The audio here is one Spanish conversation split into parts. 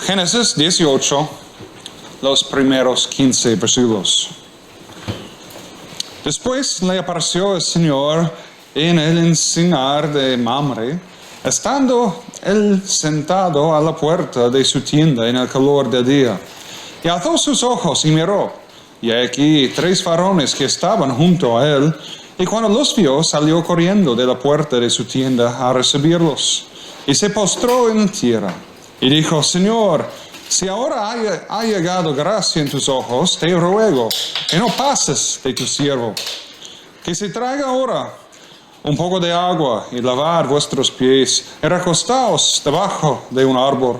Génesis 18, los primeros 15 versículos. Después le apareció el Señor en el encinar de Mamre, estando él sentado a la puerta de su tienda en el calor del día. Y alzó sus ojos y miró, y aquí 3 varones que estaban junto a él, y cuando los vio, salió corriendo de la puerta de su tienda a recibirlos, y se postró en tierra, y dijo: Señor, si ahora ha llegado gracia en tus ojos, te ruego que no pases de tu siervo, que se traiga ahora un poco de agua y lavar vuestros pies, y recostaos debajo de un árbol,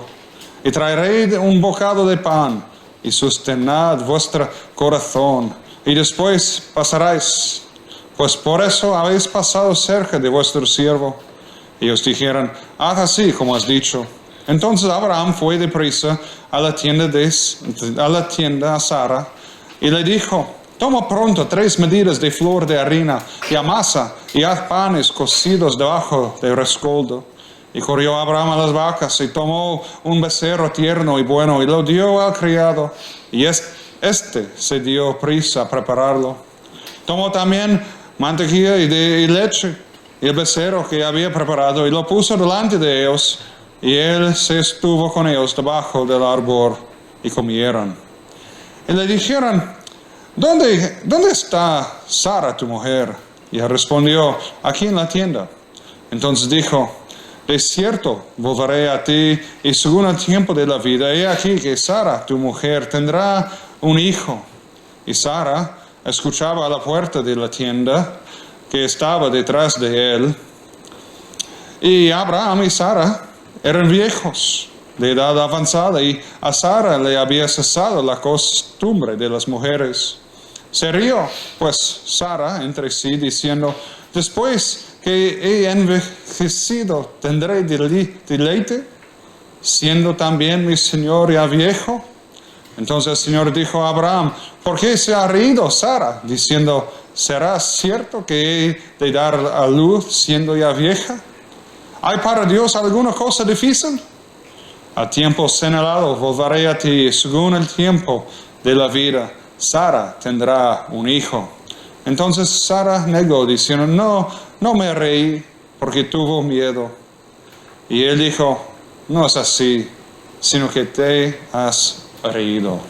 y traeré un bocado de pan, y sustenad vuestro corazón, y después pasaréis, pues por eso habéis pasado cerca de vuestro siervo. Y ellos dijeron: haz así como has dicho. Entonces Abraham fue deprisa a la tienda a Sara, y le dijo: toma pronto 3 medidas de flor de harina, y amasa, y haz panes cocidos debajo del rescoldo. Y corrió Abraham a las vacas, y tomó un becerro tierno y bueno, y lo dio al criado, y este se dio prisa a prepararlo. Tomó también mantequilla y leche, y el becerro que había preparado, y lo puso delante de ellos, y él se estuvo con ellos debajo del árbol, y comieron. Y le dijeron: ¿Dónde está Sara tu mujer? Y él respondió: aquí en la tienda. Entonces dijo: de cierto volveré a ti, y según el tiempo de la vida, he aquí que Sara tu mujer tendrá un hijo. Y Sara escuchaba a la puerta de la tienda que estaba detrás de él. Y Abraham y Sara eran viejos, de edad avanzada, y a Sara le había cesado la costumbre de las mujeres. Se rió pues Sara entre sí, diciendo: después que he envejecido, ¿tendré deleite, siendo también mi señor ya viejo? Entonces el Señor dijo a Abraham: ¿por qué se ha reído Sara, diciendo: ¿será cierto que he de dar a luz siendo ya vieja? ¿Hay para Dios alguna cosa difícil? A tiempo señalado volveré a ti, según el tiempo de la vida, Sara tendrá un hijo. Entonces Sara negó, diciendo: no me reí, porque tuvo miedo. Y él dijo: no es así, sino que te has reído.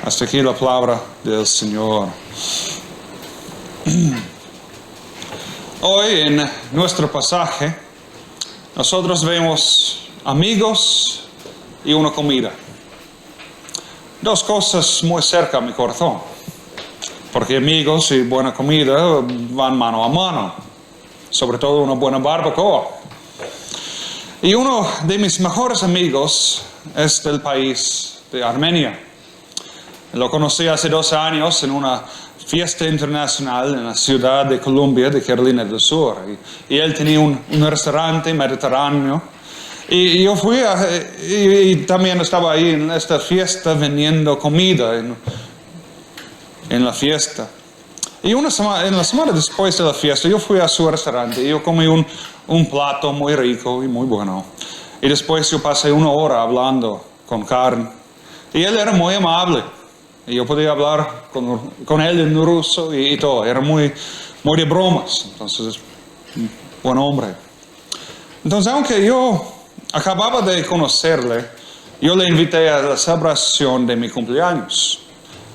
Hasta aquí la palabra del Señor. Hoy en nuestro pasaje nosotros vemos amigos y una comida. 2 cosas muy cerca a mi corazón, porque amigos y buena comida van mano a mano, sobre todo una buena barbacoa. Y uno de mis mejores amigos es del país de Armenia. Lo conocí hace 12 años en una fiesta internacional en la ciudad de Columbia, de Carolina del Sur. Y él tenía un restaurante mediterráneo. Y yo fui y también estaba ahí en esta fiesta vendiendo comida en la fiesta. Y en la semana después de la fiesta yo fui a su restaurante y yo comí un plato muy rico y muy bueno. Y después yo pasé 1 hora hablando con Karen. Y él era muy amable. Y yo podía hablar con él en ruso y todo. Era muy de bromas. Entonces, buen hombre. Entonces, aunque yo acababa de conocerle, yo le invité a la celebración de mi cumpleaños.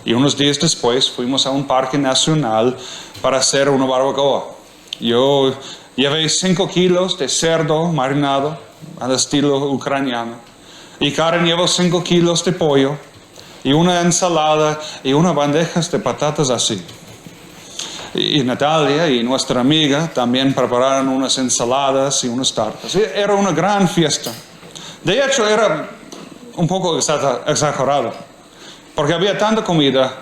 Y unos días después fuimos a un parque nacional para hacer una barbacoa. Yo llevé 5 kilos de cerdo marinado al estilo ucraniano. Y Karen llevó 5 kilos de pollo y una ensalada y unas bandejas de patatas así. Y Natalia y nuestra amiga también prepararon unas ensaladas y unas tartas. Era una gran fiesta. De hecho, era un poco exagerado, porque había tanta comida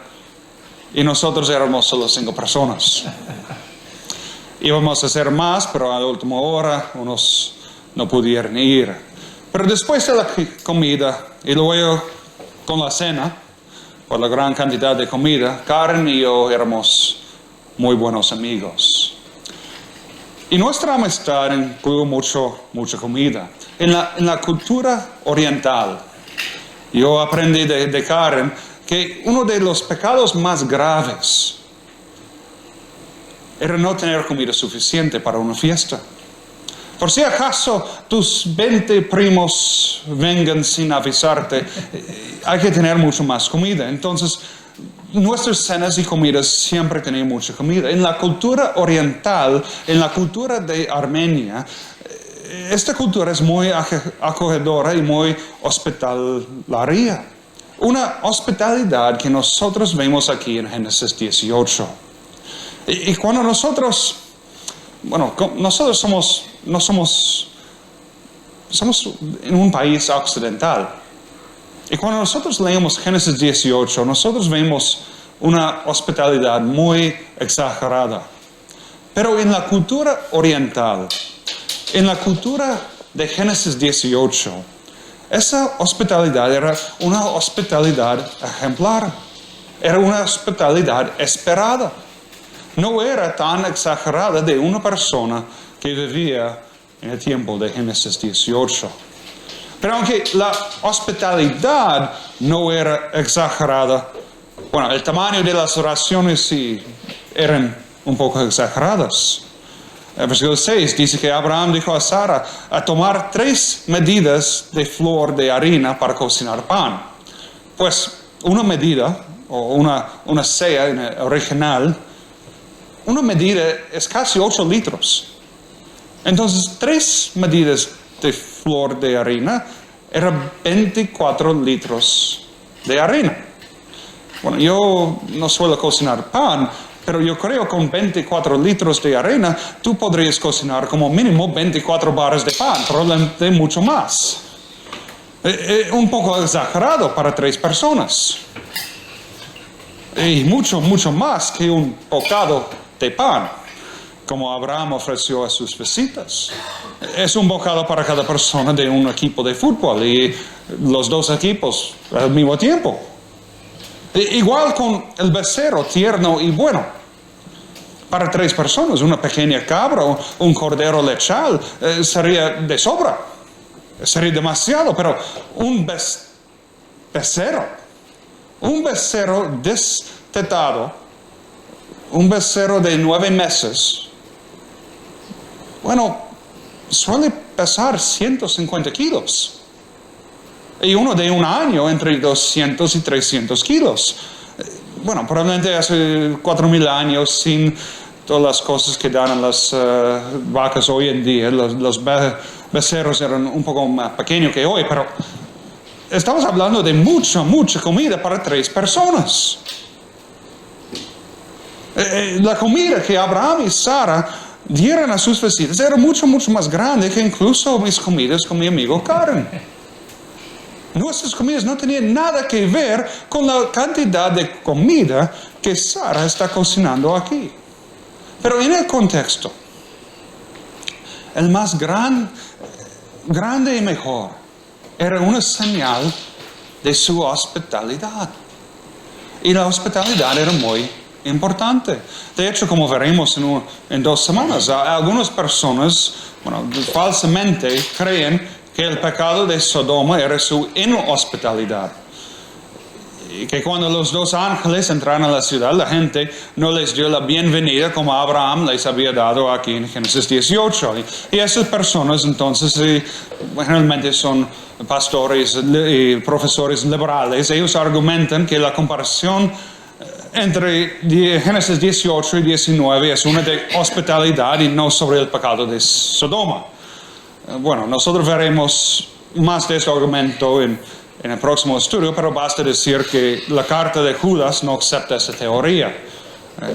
y nosotros éramos solo 5 personas. Íbamos a hacer más, pero a la última hora unos no pudieron ir. Pero después de la comida y luego con la cena, por la gran cantidad de comida, Karen y yo éramos muy buenos amigos. Y nuestra amistad incluyó mucha comida. En la cultura oriental, Yo aprendí de Karen que uno de los pecados más graves era no tener comida suficiente para una fiesta. Por si acaso tus 20 primos vengan sin avisarte, hay que tener mucho más comida. Entonces, nuestras cenas y comidas siempre tenían mucha comida. En la cultura oriental, en la cultura de Armenia, esta cultura es muy acogedora y muy hospitalaria. Una hospitalidad que nosotros vemos aquí en Génesis 18. Y cuando nosotros somos en un país occidental. Y cuando nosotros leemos Génesis 18, nosotros vemos una hospitalidad muy exagerada. Pero en la cultura oriental, en la cultura de Génesis 18, esa hospitalidad era una hospitalidad ejemplar. Era una hospitalidad esperada. No era tan exagerada de una persona que vivía en el tiempo de Génesis 18. Pero aunque la hospitalidad no era exagerada, bueno, el tamaño de las oraciones sí eran un poco exageradas. El versículo 6 dice que Abraham dijo a Sara a tomar 3 medidas de flor de harina para cocinar pan. Pues una medida, o una sea en el original, una medida es casi 8 litros. Entonces, 3 medidas de flor de harina eran 24 litros de harina. Bueno, yo no suelo cocinar pan, pero yo creo que con 24 litros de harina, tú podrías cocinar como mínimo 24 barras de pan, probablemente mucho más. Un poco exagerado para 3 personas. Y mucho más que un bocado de pan, como Abraham ofreció a sus visitas. Es un bocado para cada persona de un equipo de fútbol y los 2 equipos al mismo tiempo. Igual con el becerro tierno y bueno. Para 3 personas, una pequeña cabra o un cordero lechal sería de sobra. Sería demasiado, pero un becerro destetado, un becerro de 9 meses, bueno, suele pesar 150 kilos. Y uno de 1 año entre 200 y 300 kilos. Bueno, probablemente hace 4,000 años, sin todas las cosas que dan a las vacas hoy en día, los becerros eran un poco más pequeños que hoy, pero estamos hablando de mucha comida para 3 personas. La comida que Abraham y Sara dieron a sus visitas era mucho más grande que incluso mis comidas con mi amigo Karen. Nuestras comidas no tenían nada que ver con la cantidad de comida que Sara está cocinando aquí. Pero en el contexto, el más grande y mejor era una señal de su hospitalidad. Y la hospitalidad era muy importante. De hecho, como veremos en 2 semanas, algunas personas, falsamente creen que el pecado de Sodoma era su inhospitalidad. Y que cuando los 2 ángeles entraron a la ciudad, la gente no les dio la bienvenida como Abraham les había dado aquí en Génesis 18. Y esas personas entonces generalmente son pastores y profesores liberales. Ellos argumentan que la comparación entre Génesis 18 y 19 es una de hospitalidad y no sobre el pecado de Sodoma. Bueno, nosotros veremos más de este argumento en el próximo estudio, pero basta decir que la carta de Judas no acepta esa teoría.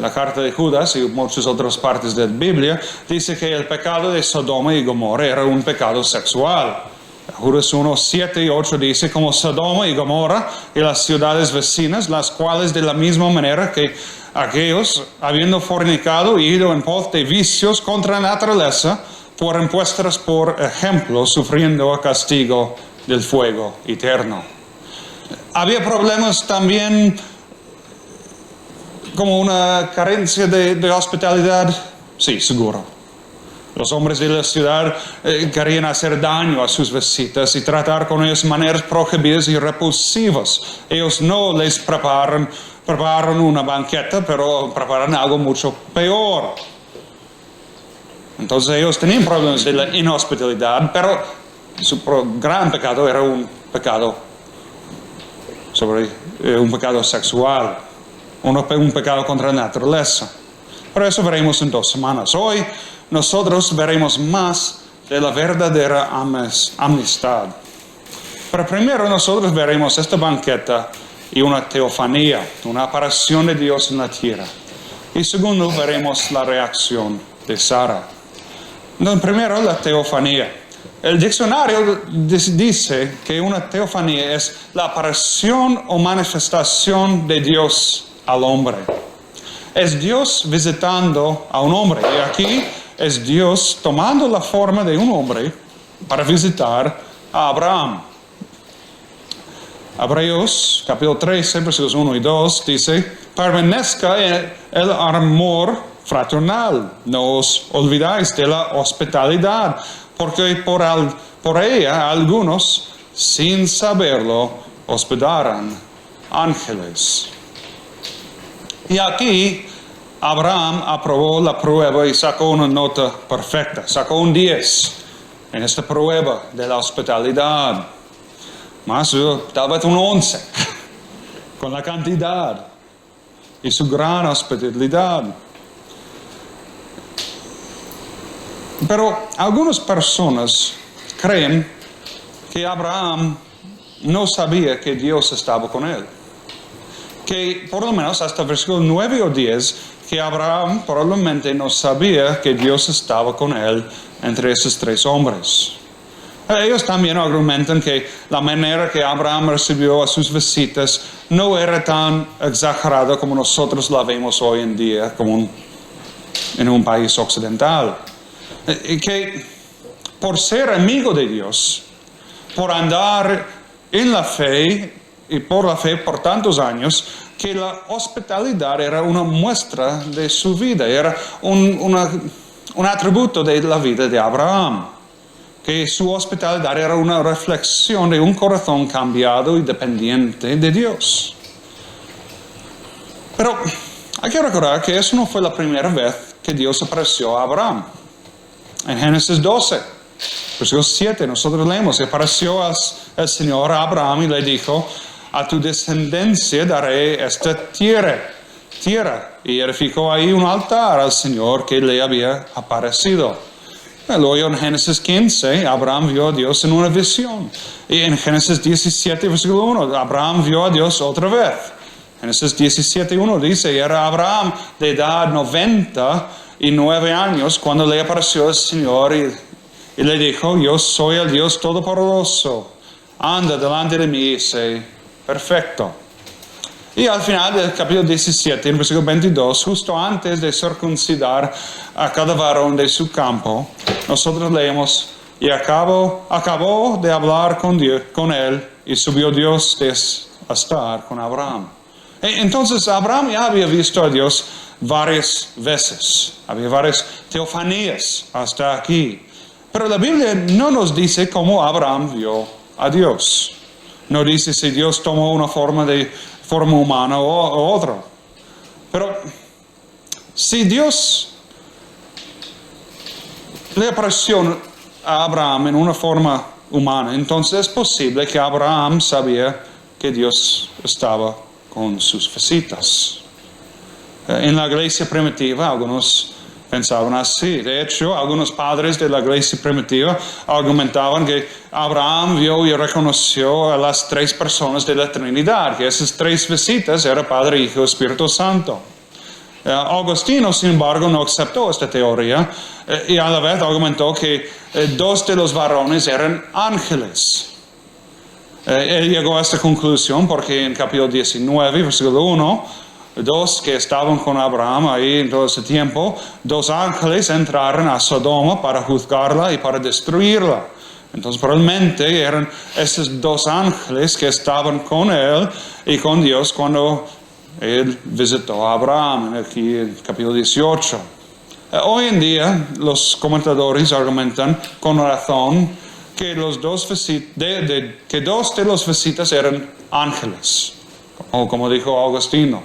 La carta de Judas y muchas otras partes de la Biblia dice que el pecado de Sodoma y Gomorra era un pecado sexual. Judas 1, 7 y 8 dice como Sodoma y Gomorra y las ciudades vecinas, las cuales de la misma manera que aquellos, habiendo fornicado y ido en pos de vicios contra la naturaleza, fueron puestas por ejemplo, sufriendo el castigo del fuego eterno. Había problemas también como una carencia de hospitalidad, sí, seguro. Los hombres de la ciudad querían hacer daño a sus visitas y tratar con ellos de maneras prohibidas y repulsivas. Ellos no les preparan una banqueta, pero preparan algo mucho peor. Entonces ellos tenían problemas de la inhospitalidad, pero su gran pecado era un pecado sexual, un pecado contra la naturaleza. Pero eso veremos en 2 semanas. Hoy nosotros veremos más de la verdadera amistad. Pero primero nosotros veremos esta banqueta y una teofanía, una aparición de Dios en la tierra. Y segundo, veremos la reacción de Sara. Primero, la teofanía. El diccionario dice que una teofanía es la aparición o manifestación de Dios al hombre. Es Dios visitando a un hombre. Y aquí es Dios tomando la forma de un hombre para visitar a Abraham. Hebreos capítulo 13, versículos 1 y 2 dice: permanezca el amor fraternal, no os olvidáis de la hospitalidad, porque por ella algunos, sin saberlo, hospedaran ángeles. Y aquí Abraham aprobó la prueba y sacó una nota perfecta, sacó un 10 en esta prueba de la hospitalidad. Más tal vez un 11 con la cantidad y su gran hospitalidad. Pero algunas personas creen que Abraham no sabía que Dios estaba con él. Que por lo menos hasta versículo 9 o 10, que Abraham probablemente no sabía que Dios estaba con él entre esos 3 hombres. Ellos también argumentan que la manera que Abraham recibió a sus visitas no era tan exagerada como nosotros la vemos hoy en día, como en un país occidental. Y que por ser amigo de Dios, por andar en la fe y por la fe por tantos años, que la hospitalidad era una muestra de su vida, era un atributo de la vida de Abraham. Que su hospitalidad era una reflexión de un corazón cambiado y dependiente de Dios. Pero hay que recordar que eso no fue la primera vez que Dios apareció a Abraham. En Génesis 12, versículo 7, nosotros leemos: apareció el Señor a Abraham y le dijo: a tu descendencia daré esta tierra. Y edificó ahí un altar al Señor que le había aparecido. Luego en Génesis 15, Abraham vio a Dios en una visión. Y en Génesis 17, versículo 1, Abraham vio a Dios otra vez. Génesis 17, 1 dice: y era Abraham de edad 99 años cuando le apareció el Señor y le dijo: yo soy el Dios Todopoderoso. Anda delante de mí y sé perfecto. Y al final del capítulo 17, en versículo 22, justo antes de circuncidar a cada varón de su campo, nosotros leemos: y acabó de hablar con él, y subió Dios a estar con Abraham. Entonces Abraham ya había visto a Dios varias veces, había varias teofanías hasta aquí. Pero la Biblia no nos dice cómo Abraham vio a Dios. No dice si Dios tomó una forma humana o otra. Pero si Dios le apareció a Abraham en una forma humana, entonces es posible que Abraham sabía que Dios estaba con sus visitas. En la iglesia primitiva algunos pensaban así. De hecho, algunos padres de la iglesia primitiva argumentaban que Abraham vio y reconoció a las 3 personas de la Trinidad, que esas 3 visitas eran Padre, Hijo y Espíritu Santo. Agustino, sin embargo, no aceptó esta teoría y a la vez argumentó que 2 de los varones eran ángeles. Él llegó a esta conclusión porque en capítulo 19, versículo 1, 2 que estaban con Abraham ahí en todo ese tiempo, 2 ángeles entraron a Sodoma para juzgarla y para destruirla. Entonces probablemente eran esos 2 ángeles que estaban con él y con Dios cuando él visitó a Abraham, aquí en el capítulo 18. Hoy en día los comentadores argumentan con razón que que dos de los visitas eran ángeles, o como dijo Agustino,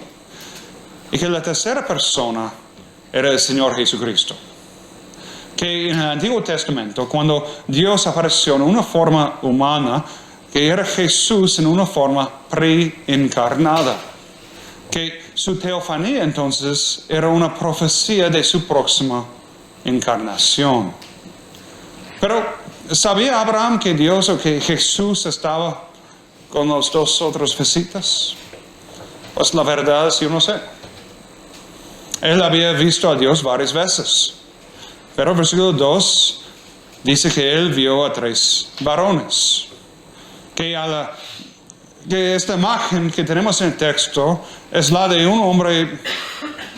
y que la tercera persona era el Señor Jesucristo. Que en el Antiguo Testamento, cuando Dios apareció en una forma humana, que era Jesús en una forma preencarnada, que su teofanía entonces era una profecía de su próxima encarnación. Pero ¿sabía Abraham que Dios o que Jesús estaba con los dos otros visitas? Pues la verdad es que yo no sé. Él había visto a Dios varias veces. Pero el versículo 2 dice que él vio a 3 varones. Que esta imagen que tenemos en el texto es la de un hombre,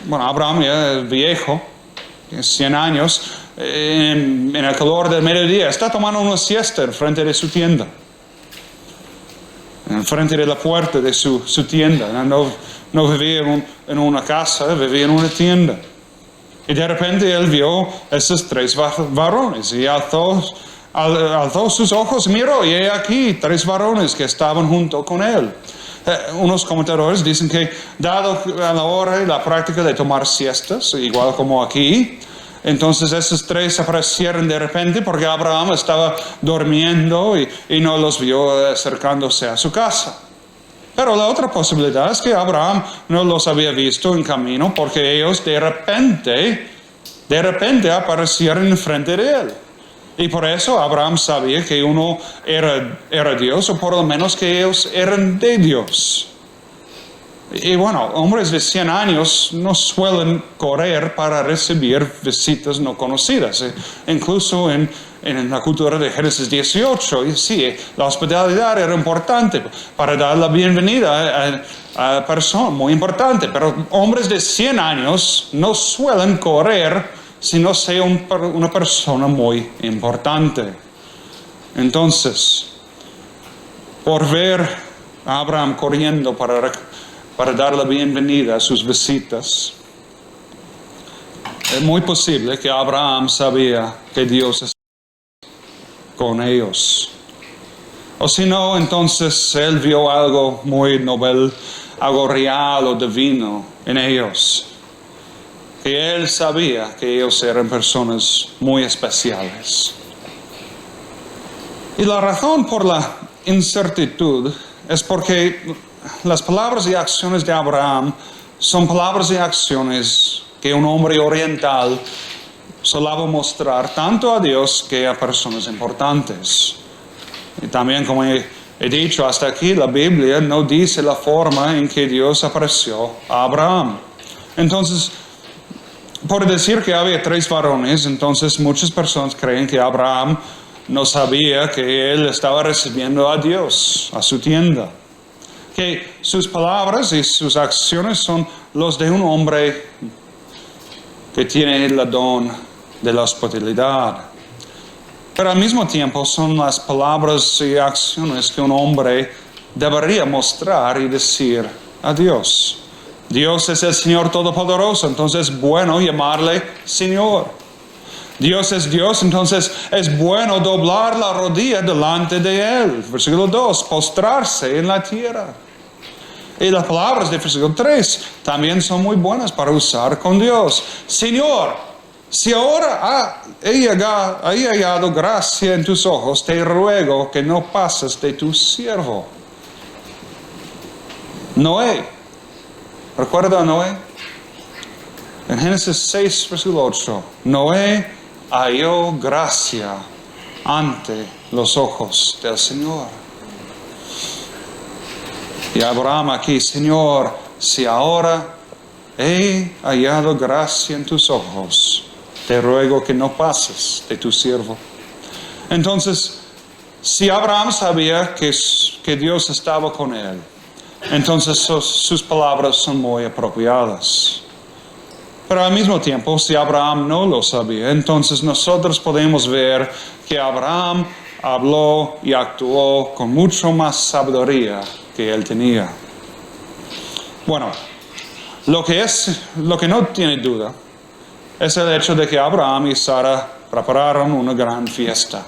bueno, Abraham ya es viejo, 100 años, en el calor del mediodía, está tomando una siesta en frente de su tienda, en frente de la puerta de su tienda. No vivía en una casa, vivía en una tienda. Y de repente él vio esos 3 varones y alzó sus ojos, miró y he aquí 3 varones que estaban junto con él. Unos comentadores dicen que dado a la hora y la práctica de tomar siestas, igual como aquí, entonces esos 3 aparecieron de repente porque Abraham estaba durmiendo y no los vio acercándose a su casa. Pero la otra posibilidad es que Abraham no los había visto en camino porque ellos de repente aparecieron enfrente de él. Y por eso Abraham sabía que uno era Dios, o por lo menos que ellos eran de Dios. Y bueno, hombres de 100 años no suelen correr para recibir visitas no conocidas. Incluso en la cultura de Génesis 18, y sí, la hospitalidad era importante para dar la bienvenida a personas, muy importante. Pero hombres de 100 años no suelen correr si no sea una persona muy importante. Entonces, por ver a Abraham corriendo para dar la bienvenida a sus visitas, es muy posible que Abraham sabía que Dios estaba con ellos. O si no, entonces él vio algo muy noble, algo real o divino en ellos. Que él sabía que ellos eran personas muy especiales. Y la razón por la incertidumbre es porque las palabras y acciones de Abraham son palabras y acciones que un hombre oriental solía mostrar tanto a Dios que a personas importantes. Y también, como he dicho hasta aquí, la Biblia no dice la forma en que Dios apareció a Abraham. Entonces, por decir que había 3 varones, entonces muchas personas creen que Abraham no sabía que él estaba recibiendo a Dios, a su tienda. Que sus palabras y sus acciones son los de un hombre que tiene el don de la hospitalidad. Pero al mismo tiempo son las palabras y acciones que un hombre debería mostrar y decir a Dios. Dios es el Señor Todopoderoso, entonces es bueno llamarle Señor. Dios es Dios, entonces es bueno doblar la rodilla delante de Él. Versículo 2, postrarse en la tierra. Y las palabras de versículo 3 también son muy buenas para usar con Dios. Señor, si ahora he hallado gracia en tus ojos, te ruego que no pases de tu siervo. Noé. ¿Recuerda a Noé? En Génesis 6, versículo 8. Noé halló gracia ante los ojos del Señor. Y Abraham aquí, Señor, si ahora he hallado gracia en tus ojos, te ruego que no pases de tu siervo. Entonces, si Abraham sabía que Dios estaba con él, entonces sus palabras son muy apropiadas. Pero al mismo tiempo, si Abraham no lo sabía, entonces nosotros podemos ver que Abraham habló y actuó con mucho más sabiduría que él tenía. Bueno, lo que no tiene duda es el hecho de que Abraham y Sara prepararon una gran fiesta.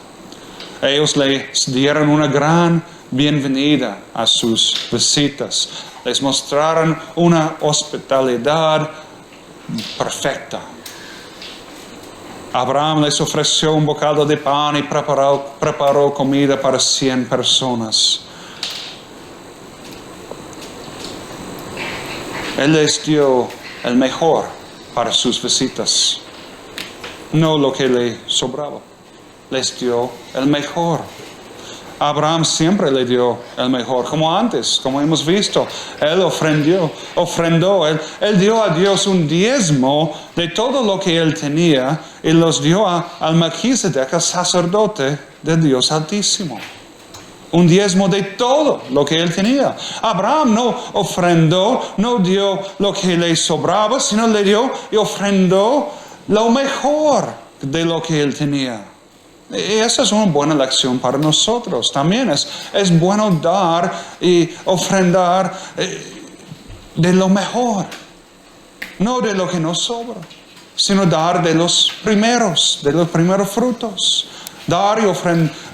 Ellos les dieron una gran bienvenida a sus visitas. Les mostraron una hospitalidad perfecta. Abraham les ofreció un bocado de pan y preparó comida para 100 personas. Él les dio el mejor para sus visitas, no lo que le sobraba. Les dio el mejor. Abraham siempre le dio el mejor, como antes, como hemos visto. Él ofrendó, él dio a Dios un diezmo de todo lo que él tenía y los dio al Melquisedec, al sacerdote de Dios Altísimo. Un diezmo de todo lo que él tenía. Abraham no ofrendó, no dio lo que le sobraba, sino le dio y ofrendó lo mejor de lo que él tenía. Y esa es una buena lección para nosotros. También es bueno dar y ofrendar de lo mejor. No de lo que nos sobra, sino dar de los primeros frutos. Dar y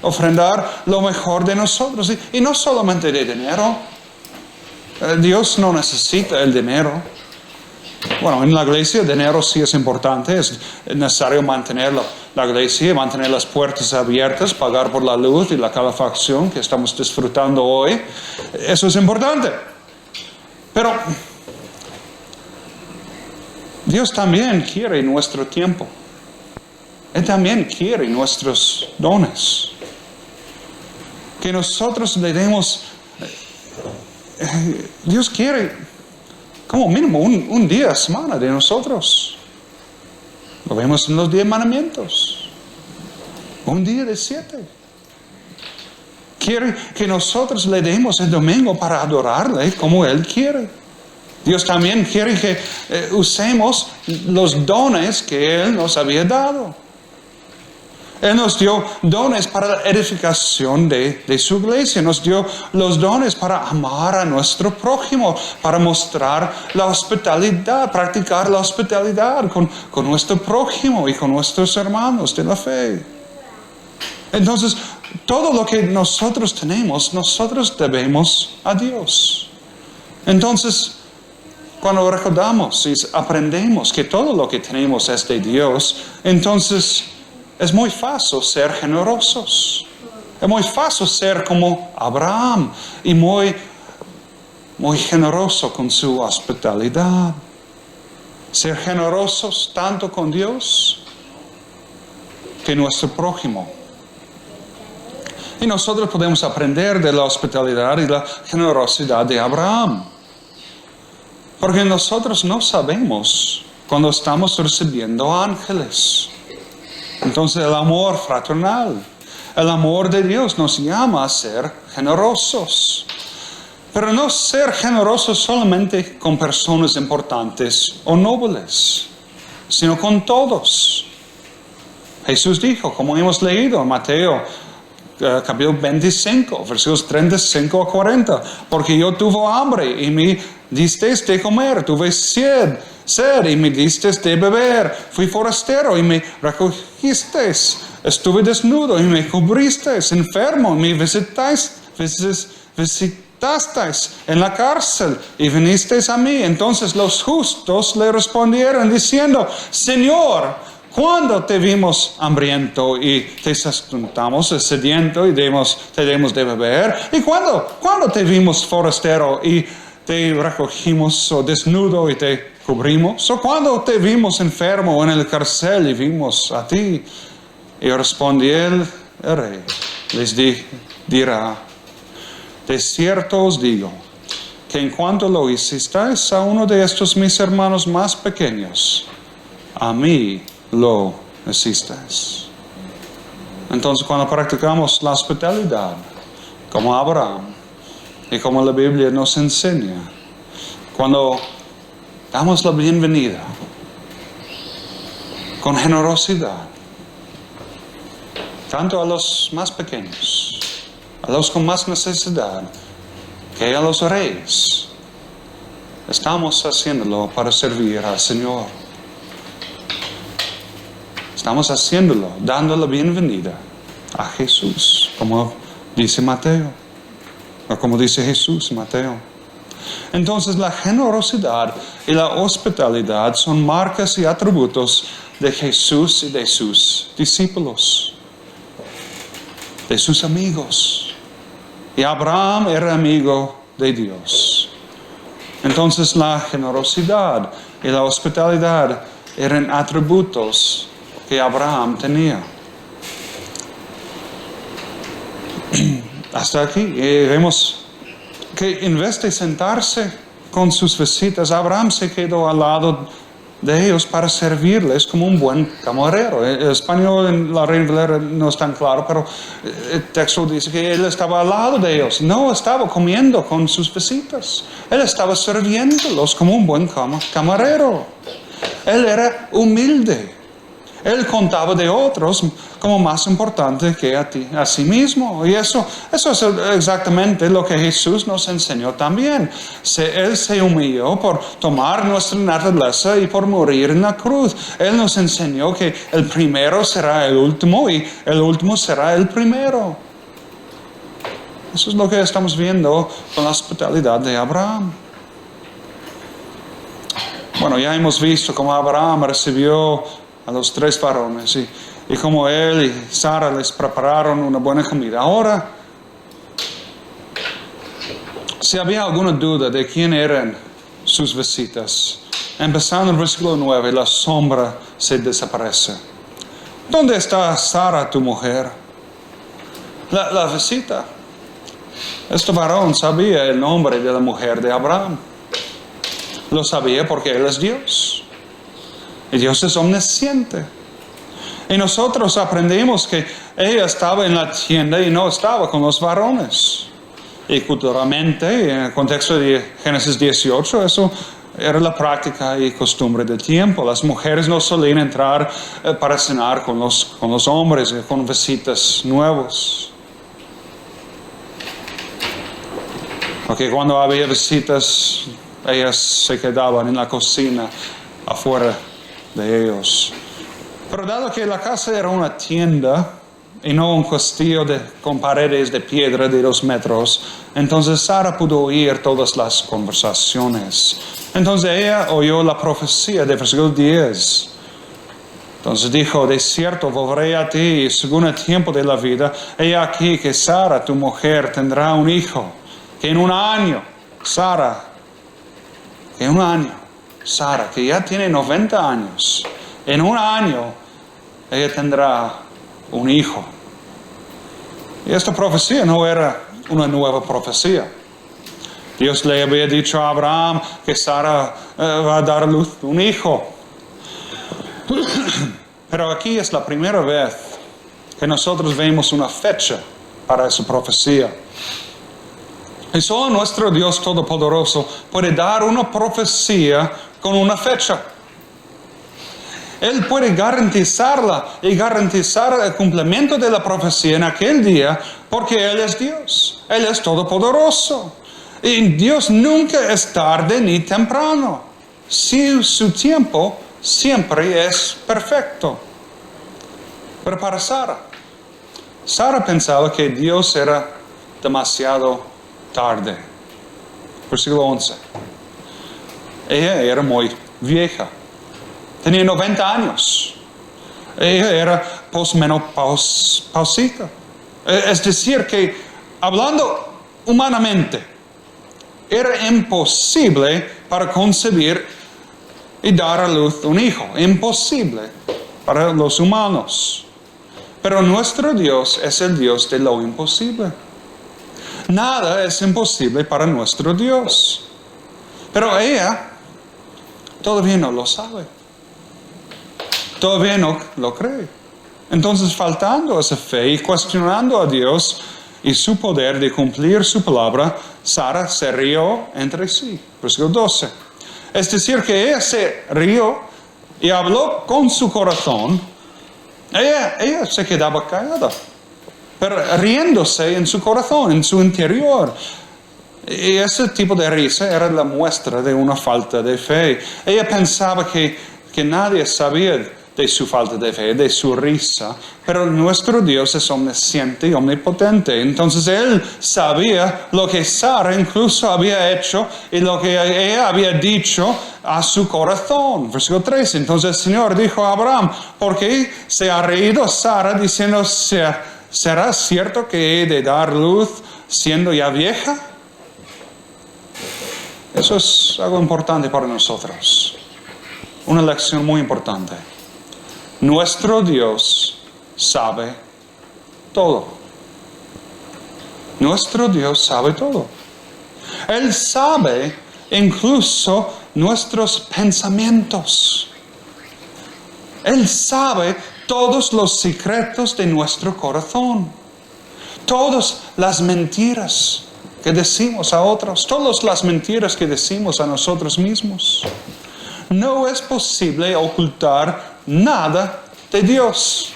ofrendar lo mejor de nosotros. Y no solamente de dinero. Dios no necesita el dinero. Bueno, en la iglesia el dinero sí es importante. Es necesario mantener la iglesia, mantener las puertas abiertas, pagar por la luz y la calefacción que estamos disfrutando hoy. Eso es importante. Pero Dios también quiere nuestro tiempo. Él también quiere nuestros dones. Que nosotros le demos. Dios quiere como mínimo un día a la semana de nosotros. Lo vemos en los 10 mandamientos. Un día de 7. Quiere que nosotros le demos el domingo para adorarle como Él quiere. Dios también quiere que usemos los dones que Él nos había dado. Él nos dio dones para la edificación de su iglesia. Nos dio los dones para amar a nuestro prójimo, para mostrar la hospitalidad, practicar la hospitalidad con nuestro prójimo y con nuestros hermanos de la fe. Entonces, todo lo que nosotros tenemos, nosotros debemos a Dios. Entonces, cuando recordamos y aprendemos que todo lo que tenemos es de Dios, entonces es muy fácil ser generosos. Es muy fácil ser como Abraham y muy generoso con su hospitalidad. Ser generosos tanto con Dios que nuestro prójimo. Y nosotros podemos aprender de la hospitalidad y la generosidad de Abraham. Porque nosotros no sabemos cuando estamos recibiendo ángeles. Entonces el amor fraternal, el amor de Dios nos llama a ser generosos. Pero no ser generosos solamente con personas importantes o nobles, sino con todos. Jesús dijo, como hemos leído en Mateo capítulo 25, versículos 35 a 40, porque yo tuve hambre y me disteis de comer, tuve sed y me disteis de beber, fui forastero y me recogisteis, estuve desnudo y me cubristeis, enfermo y me visitasteis en la cárcel y vinisteis a mí. Entonces los justos le respondieron diciendo, Señor, ¿cuándo te vimos hambriento y te sustentamos, sediento y te demos de beber? ¿Y cuándo te vimos forastero y te recogimos, o desnudo y te cubrimos? ¿O cuándo te vimos enfermo en el cárcel y vimos a ti? Y respondió el rey, les dirá, de cierto os digo, que en cuanto lo hicisteis a uno de estos mis hermanos más pequeños, a mí lo hicisteis. Entonces, cuando practicamos la hospitalidad, como Abraham, y como la Biblia nos enseña, cuando damos la bienvenida, con generosidad, tanto a los más pequeños, a los con más necesidad, que a los reyes, estamos haciéndolo para servir al Señor. Estamos haciéndolo, dando la bienvenida a Jesús, como dice Mateo, o como dice Jesús, Mateo. Entonces la generosidad y la hospitalidad son marcas y atributos de Jesús y de sus discípulos, de sus amigos. Y Abraham era amigo de Dios. Entonces la generosidad y la hospitalidad eran atributos que Abraham tenía. Hasta aquí vemos que en vez de sentarse con sus visitas, Abraham se quedó al lado de ellos para servirles como un buen camarero. El español en la Reina Valera no es tan claro, pero el texto dice que él estaba al lado de ellos. No estaba comiendo con sus visitas. Él estaba sirviéndolos como un buen camarero. Él era humilde. Él contaba de otros como más importante que a sí mismo. Y eso es exactamente lo que Jesús nos enseñó también. Él se humilló por tomar nuestra naturaleza y por morir en la cruz. Él nos enseñó que el primero será el último y el último será el primero. Eso es lo que estamos viendo con la hospitalidad de Abraham. Bueno, ya hemos visto cómo Abraham recibió a los 3 varones y como él y Sara les prepararon una buena comida. Ahora, si había alguna duda de quién eran sus visitas, empezando en el versículo 9, la sombra se desaparece. ¿Dónde está Sara, tu mujer? La visita. Este varón sabía el nombre de la mujer de Abraham. Lo sabía porque Él es Dios. Y Dios es omnisciente. Y nosotros aprendimos que ella estaba en la tienda y no estaba con los varones. Y culturalmente, en el contexto de Génesis 18, eso era la práctica y costumbre del tiempo. Las mujeres no solían entrar para cenar con los hombres, con visitas nuevos. Porque cuando había visitas, ellas se quedaban en la cocina, afuera de ellos. Pero dado que la casa era una tienda y no un castillo con paredes de piedra de 2 metros, entonces Sara pudo oír todas las conversaciones. Entonces ella oyó la profecía de versículo 10. Entonces dijo: de cierto volveré a ti, y según el tiempo de la vida, he aquí que Sara, tu mujer, tendrá un hijo, que en un año, Sara, que ya tiene 90 años, en un año ella tendrá un hijo. Y esta profecía no era una nueva profecía. Dios le había dicho a Abraham que Sara va a dar a luz un hijo. Pero aquí es la primera vez que nosotros vemos una fecha para esa profecía. Y solo nuestro Dios Todopoderoso puede dar una profecía con una fecha. Él puede garantizarla y garantizar el cumplimiento de la profecía en aquel día, porque Él es Dios. Él es todopoderoso. Y Dios nunca es tarde ni temprano. Su tiempo siempre es perfecto. Pero para Sara pensaba que Dios era demasiado tarde. Versículo 11. Ella era muy vieja. Tenía 90 años. Ella era posmenopáusica. Es decir, que hablando humanamente, era imposible para concebir y dar a luz un hijo. Imposible para los humanos. Pero nuestro Dios es el Dios de lo imposible. Nada es imposible para nuestro Dios. Pero ella todavía no lo sabe. Todavía no lo cree. Entonces, faltando esa fe y cuestionando a Dios y su poder de cumplir su palabra, Sara se rió entre sí. Versículo 12. Es decir, que ella se rió y habló con su corazón. Ella se quedaba callada, pero riéndose en su corazón, en su interior. Y ese tipo de risa era la muestra de una falta de fe. Ella pensaba que nadie sabía de su falta de fe, de su risa, pero nuestro Dios es omnisciente y omnipotente. Entonces Él sabía lo que Sara incluso había hecho y lo que ella había dicho a su corazón. Versículo 3. Entonces el Señor dijo a Abraham, ¿por qué se ha reído Sara diciendo, ¿será cierto que he de dar luz siendo ya vieja? Eso es algo importante para nosotros. Una lección muy importante. Nuestro Dios sabe todo. Nuestro Dios sabe todo. Él sabe incluso nuestros pensamientos. Él sabe todos los secretos de nuestro corazón. Todas las mentiras que decimos a otros. Todas las mentiras que decimos a nosotros mismos. No es posible ocultar nada de Dios.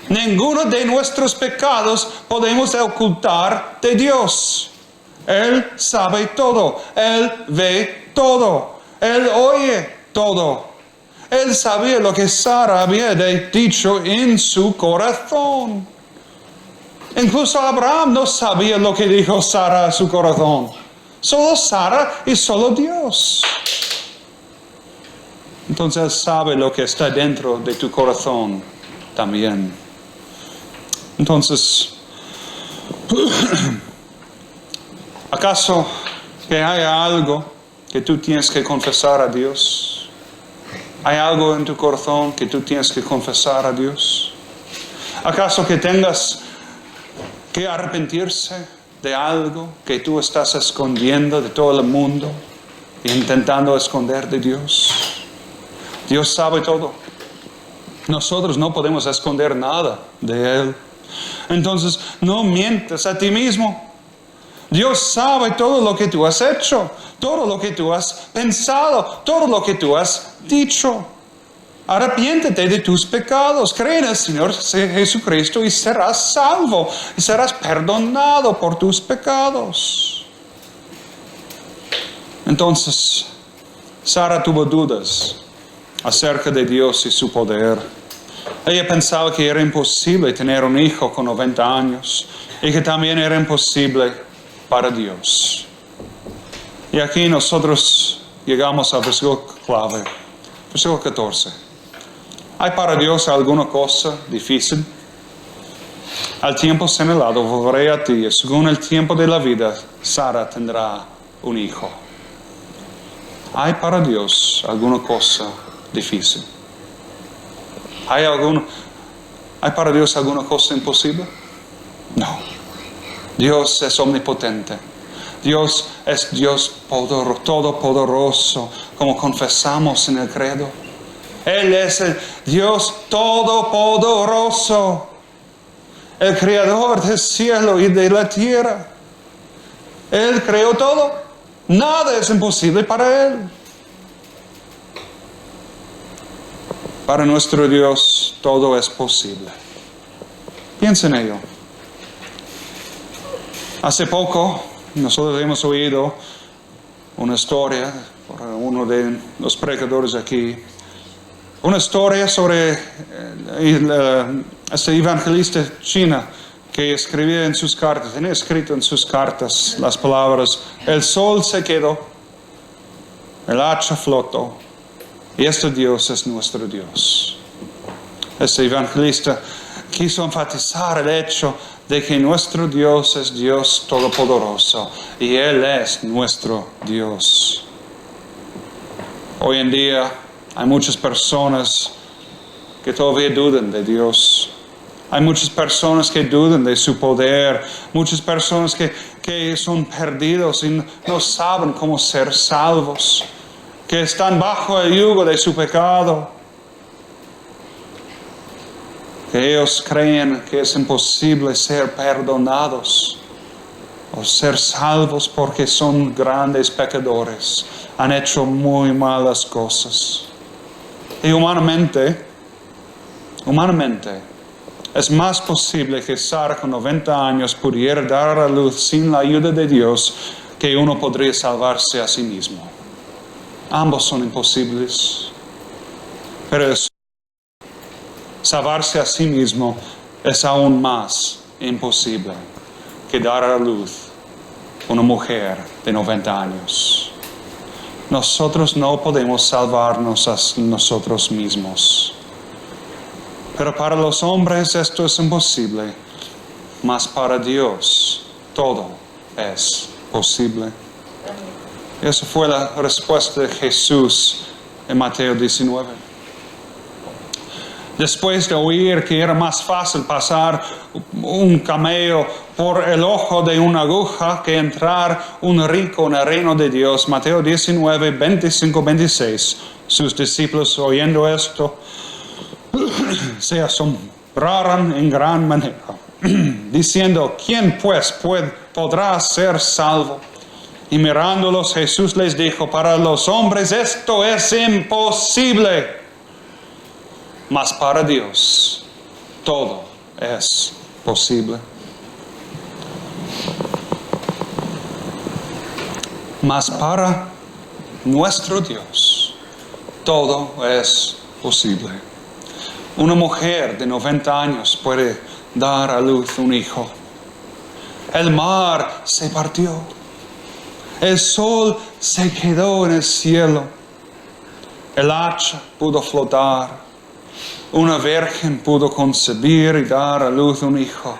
Ninguno de nuestros pecados podemos ocultar de Dios. Él sabe todo. Él ve todo. Él oye todo. Él sabía lo que Sara había dicho en su corazón. Incluso Abraham no sabía lo que dijo Sara a su corazón. Solo Sara y solo Dios. Entonces Él sabe lo que está dentro de tu corazón también. Entonces, ¿acaso que hay algo que tú tienes que confesar a Dios? ¿Hay algo en tu corazón que tú tienes que confesar a Dios? ¿Acaso que tengas que arrepentirse de algo que tú estás escondiendo de todo el mundo e intentando esconder de Dios? Dios sabe todo. Nosotros no podemos esconder nada de Él. Entonces, no mientas a ti mismo. Dios sabe todo lo que tú has hecho, todo lo que tú has pensado, todo lo que tú has dicho. Arrepiéntete de tus pecados, cree en el Señor Jesucristo y serás salvo, y serás perdonado por tus pecados. Entonces, Sara tuvo dudas acerca de Dios y su poder. Ella pensaba que era imposible tener un hijo con 90 años y que también era imposible para Dios. Y aquí nosotros llegamos al versículo clave, versículo 14. ¿Hay para Dios alguna cosa difícil? Al tiempo señalado volveré a ti, y según el tiempo de la vida, Sara tendrá un hijo. ¿Hay para Dios alguna cosa difícil? ¿Hay para Dios alguna cosa imposible? No. Dios es omnipotente. Dios es Dios todopoderoso, como confesamos en el credo. Él es el Dios todopoderoso, el creador del cielo y de la tierra. Él creó todo. Nada es imposible para Él. Para nuestro Dios todo es posible. Piensa en ello. Hace poco nosotros hemos oído una historia por uno de los predicadores aquí. Una historia sobre este evangelista china que escribía en sus cartas, tenía escrito en sus cartas las palabras: el sol se quedó, el hacha flotó, y este Dios es nuestro Dios. Este evangelista quiso enfatizar el hecho de que nuestro Dios es Dios todopoderoso y Él es nuestro Dios. Hoy en día hay muchas personas que todavía dudan de Dios. Hay muchas personas que dudan de su poder. Muchas personas que son perdidos y no saben cómo ser salvos. Que están bajo el yugo de su pecado. Que ellos creen que es imposible ser perdonados o ser salvos porque son grandes pecadores. Han hecho muy malas cosas. Y humanamente, es más posible que Sara con 90 años pudiera dar a luz sin la ayuda de Dios que uno podría salvarse a sí mismo. Ambos son imposibles. Pero Salvarse a sí mismo es aún más imposible que dar a luz una mujer de 90 años. Nosotros no podemos salvarnos a nosotros mismos. Pero para los hombres esto es imposible, mas para Dios todo es posible. Esa fue la respuesta de Jesús en Mateo 19. Después de oír que era más fácil pasar un camello por el ojo de una aguja que entrar un rico en el reino de Dios, Mateo 19, 25, 26, sus discípulos oyendo esto se asombraron en gran manera, diciendo, ¿quién pues podrá ser salvo? Y mirándolos Jesús les dijo, para los hombres esto es imposible, mas para Dios todo es posible. Mas para nuestro Dios todo es posible. Una mujer de 90 años puede dar a luz un hijo. El mar se partió. El sol se quedó en el cielo. El hacha pudo flotar. Una virgen pudo concebir y dar a luz un hijo.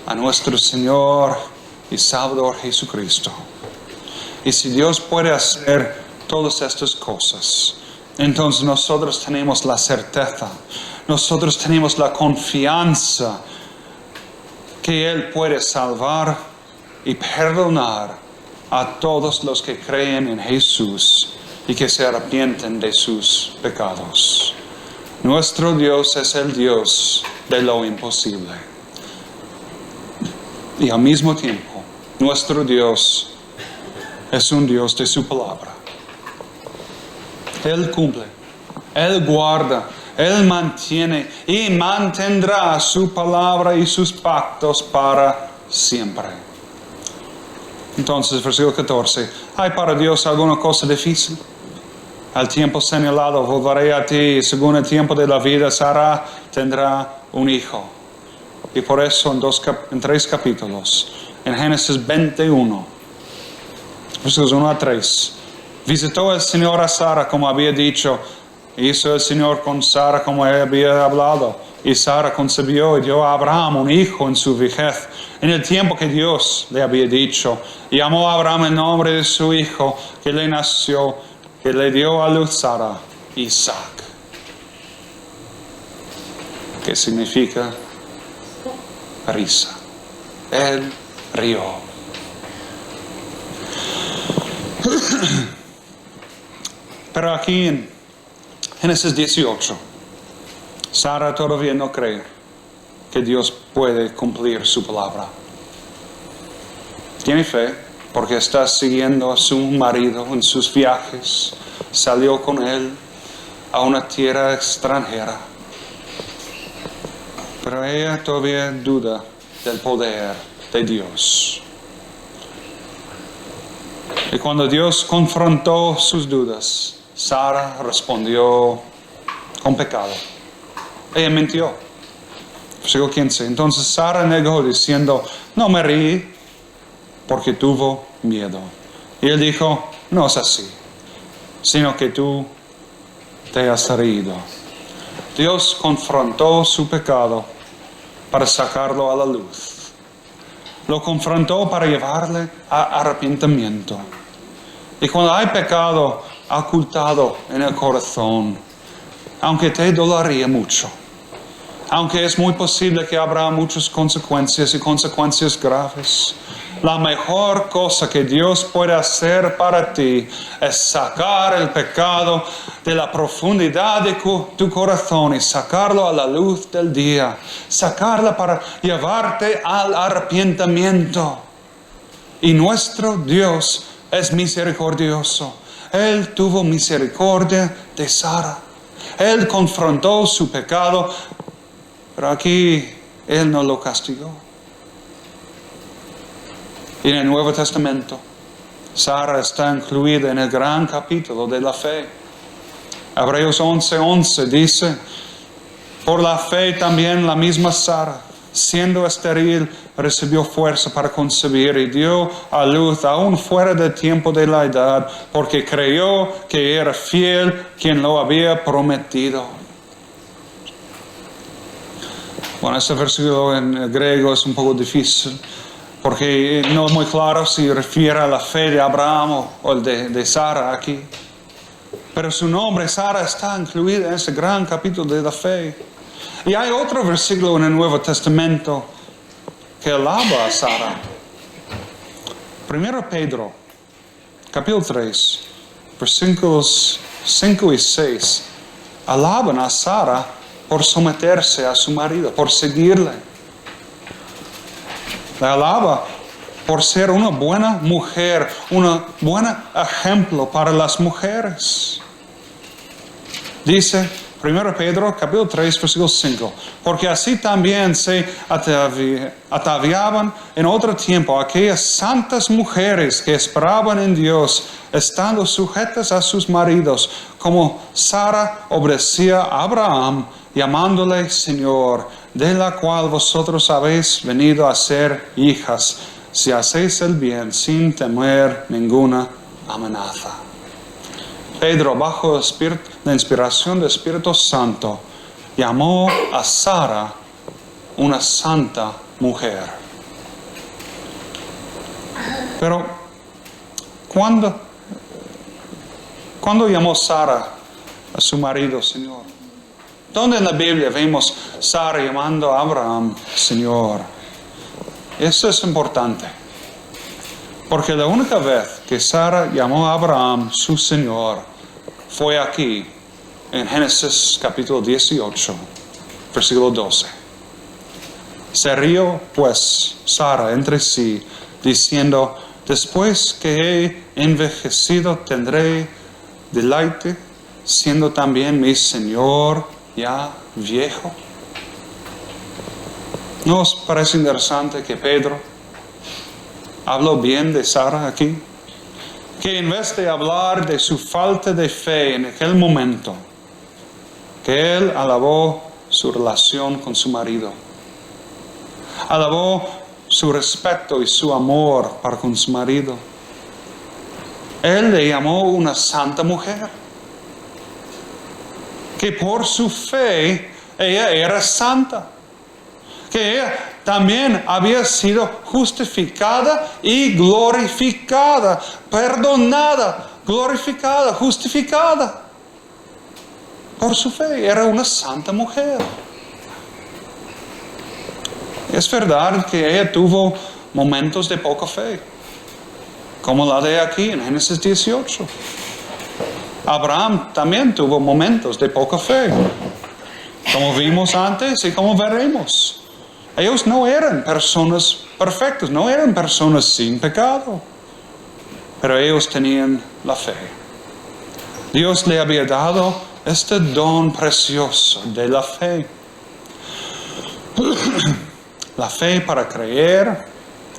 A nuestro Señor y Salvador Jesucristo. Y si Dios puede hacer todas estas cosas, entonces nosotros tenemos la certeza, nosotros tenemos la confianza que Él puede salvar y perdonar a todos los que creen en Jesús y que se arrepienten de sus pecados. Nuestro Dios es el Dios de lo imposible. Y al mismo tiempo, nuestro Dios es un Dios de su palabra. Él cumple, Él guarda, Él mantiene y mantendrá su palabra y sus pactos para siempre. Entonces, versículo 14. ¿Hay para Dios alguna cosa difícil? Al tiempo señalado volveré a ti, y según el tiempo de la vida, Sara tendrá un hijo. Y por eso en 3 capítulos, en Génesis 21, versículos 1 a 3, visitó el Señor a Sara como había dicho, hizo el Señor con Sara como él había hablado, y Sara concibió y dio a Abraham un hijo en su vejez, en el tiempo que Dios le había dicho, y llamó a Abraham el nombre de su hijo que le nació, que le dio a luz Sara, Isaac, que significa risa. Él rió. Pero aquí en Génesis 18, Sara todavía no cree que Dios puede cumplir su palabra. Tiene fe porque está siguiendo a su marido en sus viajes. Salió con él a una tierra extranjera. Pero ella todavía duda del poder de Dios. Y cuando Dios confrontó sus dudas, Sara respondió con pecado. Ella mintió. Versículo 15. Entonces Sara negó diciendo, no me reí porque tuvo miedo. Y él dijo, no es así, sino que tú te has reído. Dios confrontó su pecado para sacarlo a la luz. Lo confrontó para llevarle a arrepentimiento. Y cuando hay pecado ocultado en el corazón, aunque te dolería mucho, aunque es muy posible que habrá muchas consecuencias y consecuencias graves, la mejor cosa que Dios puede hacer para ti es sacar el pecado de la profundidad de tu corazón y sacarlo a la luz del día. Sacarla para llevarte al arrepentimiento. Y nuestro Dios es misericordioso. Él tuvo misericordia de Sara. Él confrontó su pecado, pero aquí Él no lo castigó. Y en el Nuevo Testamento, Sara está incluida en el gran capítulo de la fe. Hebreos 11:11 dice Por la fe también la misma Sara, siendo estéril, recibió fuerza para concebir y dio a luz aún fuera del tiempo de la edad, porque creyó que era fiel quien lo había prometido. Bueno, este versículo en griego es un poco difícil, porque no es muy claro si refiere a la fe de Abraham o el de Sara aquí. Pero su nombre, Sara, está incluida en ese gran capítulo de la fe. Y hay otro versículo en el Nuevo Testamento que alaba a Sara. 1 Pedro, capítulo 3, versículos 5 y 6, alaban a Sara por someterse a su marido, por seguirle. La alaba por ser una buena mujer, un buen ejemplo para las mujeres. Dice 1 Pedro capítulo 3 versículo 5, porque así también se ataviaban en otro tiempo aquellas santas mujeres que esperaban en Dios, estando sujetas a sus maridos, como Sara obedecía a Abraham, llamándole Señor, de la cual vosotros habéis venido a ser hijas, si hacéis el bien sin temer ninguna amenaza. Pedro, bajo la inspiración del Espíritu Santo, llamó a Sara una santa mujer. Pero, ¿cuándo llamó Sara a su marido, Señor? ¿Dónde en la Biblia vemos Sara llamando a Abraham Señor? Eso es importante. Porque la única vez que Sara llamó a Abraham su Señor fue aquí, en Génesis capítulo 18, versículo 12. Se rió pues Sara entre sí, diciendo, después que he envejecido tendré deleite, siendo también mi Señor ya viejo. ¿No os parece interesante que Pedro habló bien de Sara aquí? Que en vez de hablar de su falta de fe en aquel momento, que él alabó su relación con su marido. Alabó su respeto y su amor para con su marido. Él le llamó una santa mujer. Que por su fe ella era santa. Que ella también había sido justificada y glorificada, perdonada, glorificada, justificada. Por su fe era una santa mujer. Es verdad que ella tuvo momentos de poca fe, como la de aquí en Génesis 18. Abraham también tuvo momentos de poca fe, como vimos antes y como veremos. Ellos no eran personas perfectas, no eran personas sin pecado, pero ellos tenían la fe. Dios le había dado este don precioso de la fe. La fe para creer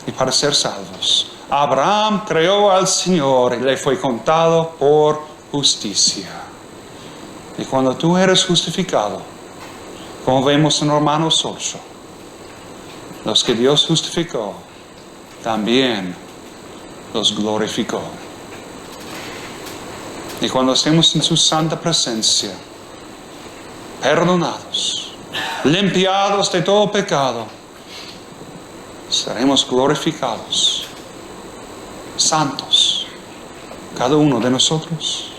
y para ser salvos. Abraham creyó al Señor y le fue contado por justicia. Y cuando tú eres justificado, como vemos en Romanos 8, los que Dios justificó, también los glorificó. Y cuando estemos en su santa presencia, perdonados, limpiados de todo pecado, seremos glorificados, santos, cada uno de nosotros.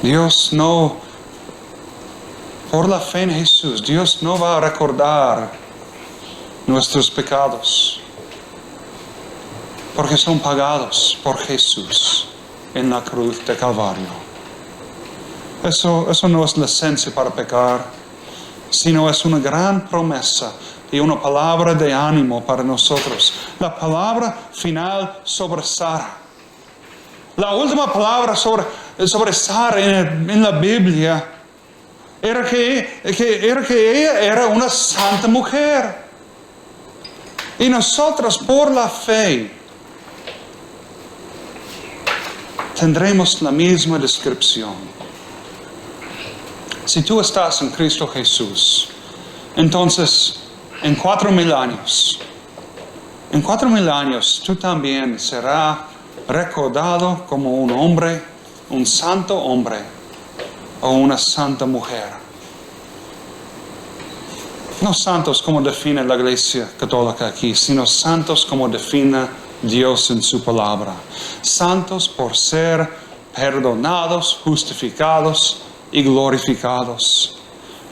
Dios no, por la fe en Jesús, Dios no va a recordar nuestros pecados, porque son pagados por Jesús en la cruz de Calvario. Eso no es licencia para pecar, sino es una gran promesa y una palabra de ánimo para nosotros. La palabra final sobre Sara. La última palabra sobre Sara en la Biblia era que ella era una santa mujer. Y nosotros por la fe tendremos la misma descripción. Si tú estás en Cristo Jesús, entonces en 4,000 años, tú también serás recordado como un hombre, un santo hombre o una santa mujer. No santos como define la Iglesia Católica aquí, sino santos como define Dios en su palabra. Santos por ser perdonados, justificados y glorificados.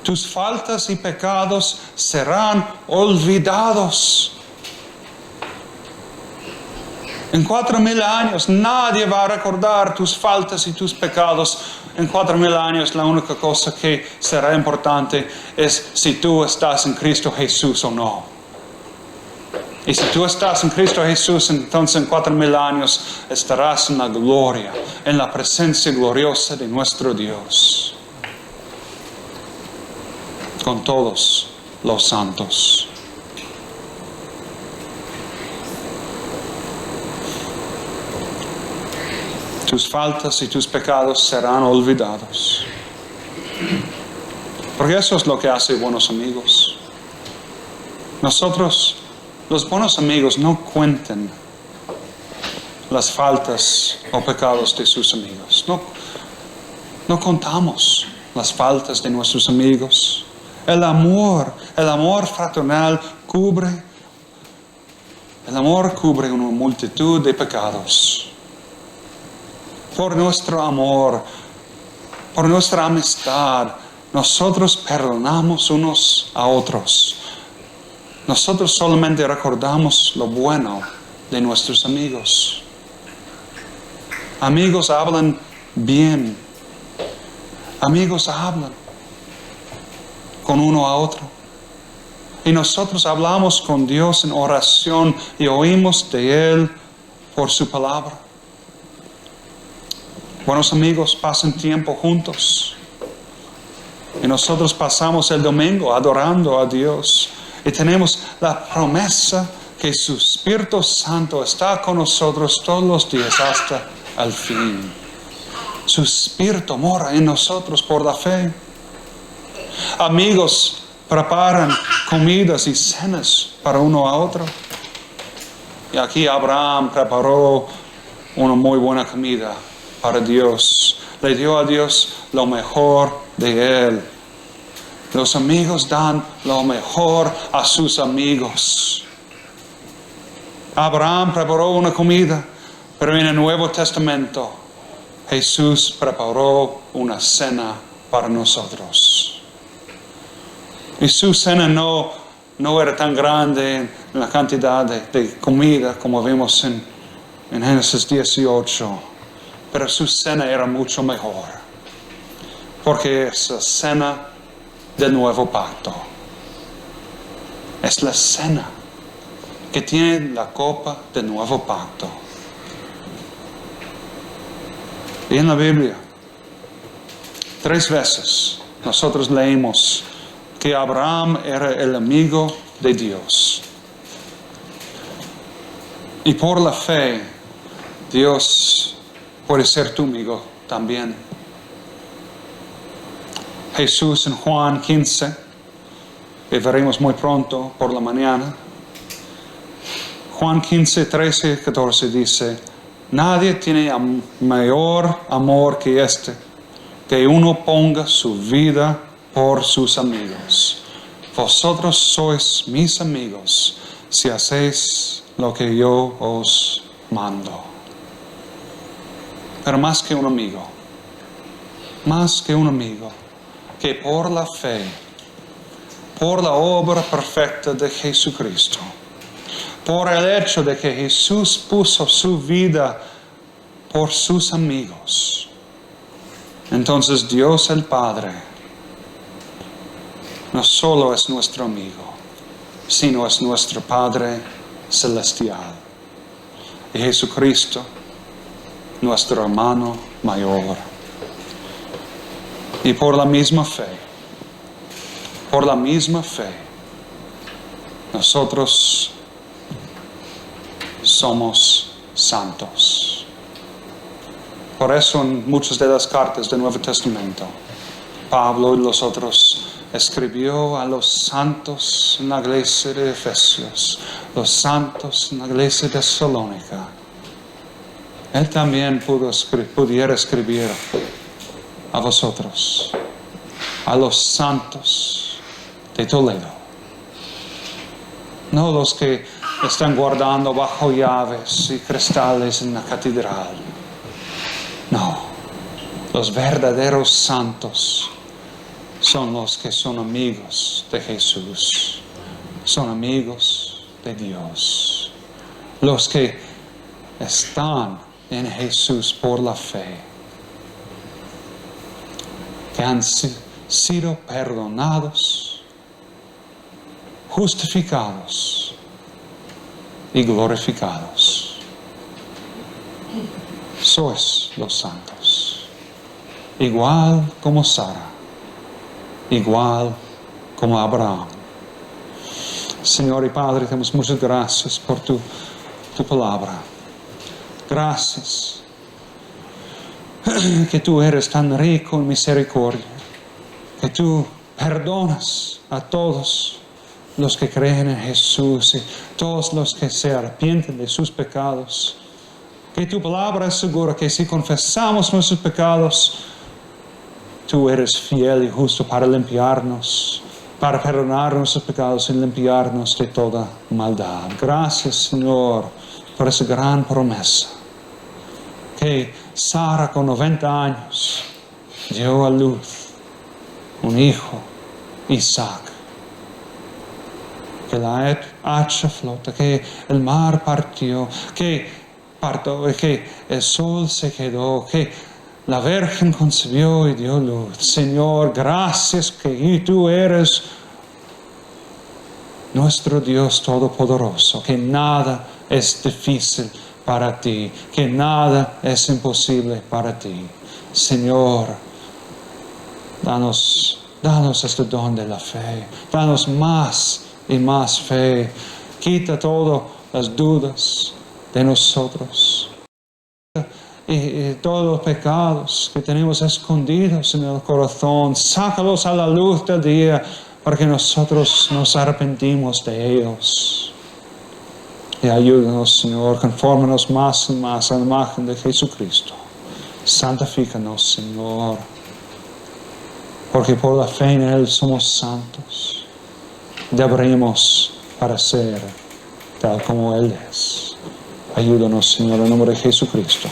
Tus faltas y pecados serán olvidados. En 4,000 años nadie va a recordar tus faltas y tus pecados. En 4,000 años la única cosa que será importante es si tú estás en Cristo Jesús o no. Y si tú estás en Cristo Jesús, entonces en 4,000 años estarás en la gloria, en la presencia gloriosa de nuestro Dios, con todos los santos. Tus faltas y tus pecados serán olvidados. Porque eso es lo que hace buenos amigos. Nosotros, los buenos amigos, no cuentan las faltas o pecados de sus amigos. No contamos las faltas de nuestros amigos. El amor fraternal cubre una multitud de pecados. Por nuestro amor, por nuestra amistad, nosotros perdonamos unos a otros. Nosotros solamente recordamos lo bueno de nuestros amigos. Amigos hablan bien. Amigos hablan con uno a otro. Y nosotros hablamos con Dios en oración y oímos de Él por su palabra. Buenos amigos pasan tiempo juntos. Y nosotros pasamos el domingo adorando a Dios. Y tenemos la promesa que su Espíritu Santo está con nosotros todos los días hasta el fin. Su Espíritu mora en nosotros por la fe. Amigos preparan comidas y cenas para uno a otro. Y aquí Abraham preparó una muy buena comida para Dios. Le dio a Dios lo mejor de Él. Los amigos dan lo mejor a sus amigos. Abraham preparó una comida, pero en el Nuevo Testamento Jesús preparó una cena para nosotros. Y su cena no era tan grande en la cantidad de comida como vimos en Génesis 18. Pero su cena era mucho mejor, porque es la cena del nuevo pacto. Es la cena que tiene la copa del nuevo pacto. Y en la Biblia, 3 veces nosotros leímos que Abraham era el amigo de Dios. Y por la fe, Dios puede ser tu amigo también. Jesús en Juan 15, que veremos muy pronto por la mañana. Juan 15, 13, 14 dice: nadie tiene mayor amor que este, que uno ponga su vida por sus amigos. Vosotros sois mis amigos si hacéis lo que yo os mando. Pero más que un amigo, que por la fe, por la obra perfecta de Jesucristo, por el hecho de que Jesús puso su vida por sus amigos, entonces Dios el Padre no solo es nuestro amigo, sino es nuestro Padre celestial. Y Jesucristo, nuestro hermano mayor. Y por la misma fe, nosotros somos santos. Por eso en muchas de las cartas del Nuevo Testamento, Pablo y los otros escribió a los santos en la iglesia de Efesios, los santos en la iglesia de Tesalónica. Él también pudiera escribir a vosotros, a los santos de Toledo. No los que están guardando bajo llaves y cristales en la catedral. No, los verdaderos santos son los que son amigos de Jesús, son amigos de Dios, los que están en Jesús por la fe, que han sido perdonados, justificados y glorificados. Sois los santos, igual como Sara, igual como Abraham. Señor y Padre, te damos muchas gracias por tu palabra. Gracias que tú eres tan rico en misericordia, que tú perdonas a todos los que creen en Jesús y todos los que se arrepienten de sus pecados. Que tu palabra es segura que si confesamos nuestros pecados, tú eres fiel y justo para limpiarnos, para perdonar nuestros pecados y limpiarnos de toda maldad. Gracias, Señor, por esa gran promesa. Que Sara con 90 años dio a luz un hijo, Isaac. Que la hacha flota, que el mar partió, que el sol se quedó, que la Virgen concibió y dio luz. Señor, gracias que tú eres nuestro Dios Todopoderoso, que nada es difícil para ti, que nada es imposible para ti. Señor, danos este don de la fe, danos más y más fe. Quita todas las dudas de nosotros y todos los pecados que tenemos escondidos en el corazón. Sácalos a la luz del día para que nosotros nos arrepentimos de ellos. Y ayúdanos, Señor, confórmanos más y más a la imagen de Jesucristo. Santifícanos, Señor, porque por la fe en Él somos santos. Deberemos para ser tal como Él es. Ayúdanos, Señor, en nombre de Jesucristo.